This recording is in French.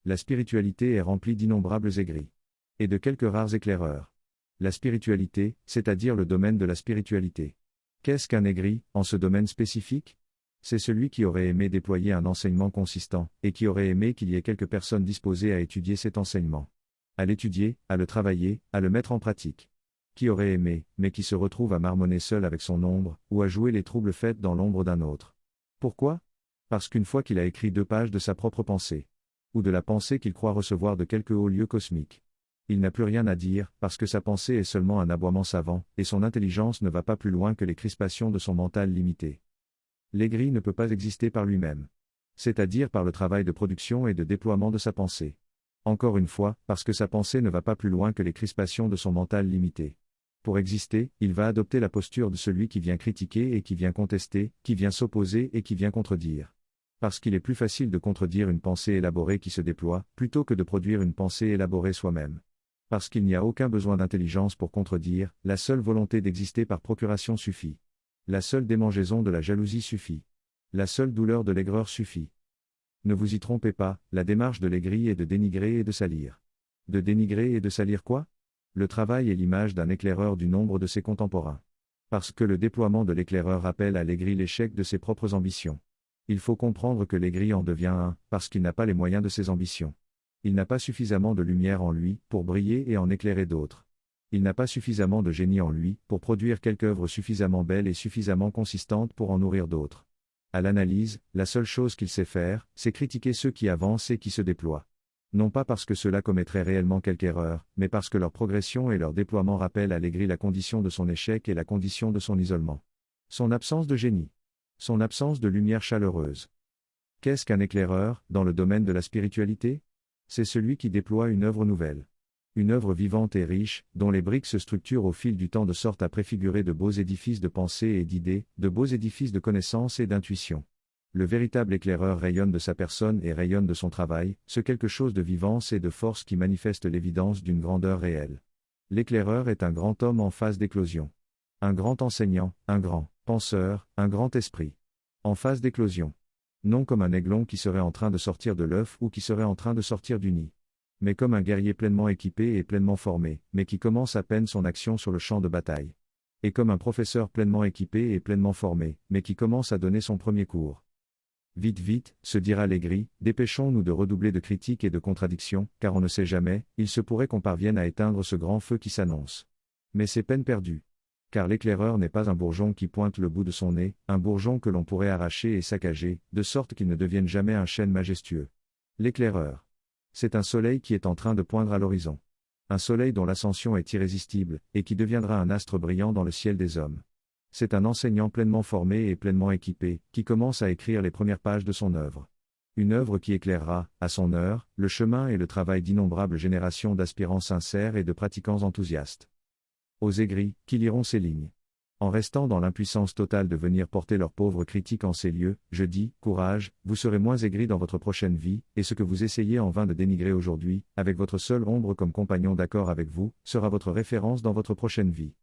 La spiritualité est remplie d'innombrables aigris. Et de quelques rares éclaireurs. La spiritualité, c'est-à-dire le domaine de la spiritualité. Qu'est-ce qu'un aigri, en ce domaine spécifique ? C'est celui qui aurait aimé déployer un enseignement consistant, et qui aurait aimé qu'il y ait quelques personnes disposées à étudier cet enseignement. À l'étudier, à le travailler, à le mettre en pratique. Qui aurait aimé, mais qui se retrouve à marmonner seul avec son ombre, ou à jouer les troubles fêtes dans l'ombre d'un autre. Pourquoi ? Parce qu'une fois qu'il a écrit 2 pages de sa propre pensée, ou de la pensée qu'il croit recevoir de quelque haut lieu cosmique, il n'a plus rien à dire, parce que sa pensée est seulement un aboiement savant, et son intelligence ne va pas plus loin que les crispations de son mental limité. L'aigri ne peut pas exister par lui-même. C'est-à-dire par le travail de production et de déploiement de sa pensée. Encore une fois, parce que sa pensée ne va pas plus loin que les crispations de son mental limité. Pour exister, il va adopter la posture de celui qui vient critiquer et qui vient contester, qui vient s'opposer et qui vient contredire. Parce qu'il est plus facile de contredire une pensée élaborée qui se déploie, plutôt que de produire une pensée élaborée soi-même. Parce qu'il n'y a aucun besoin d'intelligence pour contredire, la seule volonté d'exister par procuration suffit. La seule démangeaison de la jalousie suffit. La seule douleur de l'aigreur suffit. Ne vous y trompez pas, la démarche de l'aigri est de dénigrer et de salir. De dénigrer et de salir quoi ? Le travail est l'image d'un éclaireur du nombre de ses contemporains. Parce que le déploiement de l'éclaireur rappelle à l'aigri l'échec de ses propres ambitions. Il faut comprendre que l'aigri en devient un, parce qu'il n'a pas les moyens de ses ambitions. Il n'a pas suffisamment de lumière en lui, pour briller et en éclairer d'autres. Il n'a pas suffisamment de génie en lui, pour produire quelque œuvre suffisamment belle et suffisamment consistante pour en nourrir d'autres. À l'analyse, la seule chose qu'il sait faire, c'est critiquer ceux qui avancent et qui se déploient. Non pas parce que ceux-là commettraient réellement quelque erreur, mais parce que leur progression et leur déploiement rappellent à l'aigri la condition de son échec et la condition de son isolement. Son absence de génie. Son absence de lumière chaleureuse. Qu'est-ce qu'un éclaireur, dans le domaine de la spiritualité ? C'est celui qui déploie une œuvre nouvelle. Une œuvre vivante et riche, dont les briques se structurent au fil du temps de sorte à préfigurer de beaux édifices de pensée et d'idées, de beaux édifices de connaissance et d'intuition. Le véritable éclaireur rayonne de sa personne et rayonne de son travail, ce quelque chose de vivance et de force qui manifeste l'évidence d'une grandeur réelle. L'éclaireur est un grand homme en phase d'éclosion. Un grand enseignant, un grand penseur, un grand esprit. En phase d'éclosion. Non comme un aiglon qui serait en train de sortir de l'œuf ou qui serait en train de sortir du nid. Mais comme un guerrier pleinement équipé et pleinement formé, mais qui commence à peine son action sur le champ de bataille. Et comme un professeur pleinement équipé et pleinement formé, mais qui commence à donner son premier cours. Vite vite, se dira l'aigri, dépêchons-nous de redoubler de critiques et de contradictions, car on ne sait jamais, il se pourrait qu'on parvienne à éteindre ce grand feu qui s'annonce. Mais c'est peine perdue. Car l'éclaireur n'est pas un bourgeon qui pointe le bout de son nez, un bourgeon que l'on pourrait arracher et saccager, de sorte qu'il ne devienne jamais un chêne majestueux. L'éclaireur. C'est un soleil qui est en train de poindre à l'horizon. Un soleil dont l'ascension est irrésistible, et qui deviendra un astre brillant dans le ciel des hommes. C'est un enseignant pleinement formé et pleinement équipé, qui commence à écrire les premières pages de son œuvre. Une œuvre qui éclairera, à son heure, le chemin et le travail d'innombrables générations d'aspirants sincères et de pratiquants enthousiastes. Aux aigris, qui liront ces lignes. En restant dans l'impuissance totale de venir porter leurs pauvres critiques en ces lieux, je dis, courage, vous serez moins aigris dans votre prochaine vie, et ce que vous essayez en vain de dénigrer aujourd'hui, avec votre seule ombre comme compagnon d'accord avec vous, sera votre référence dans votre prochaine vie.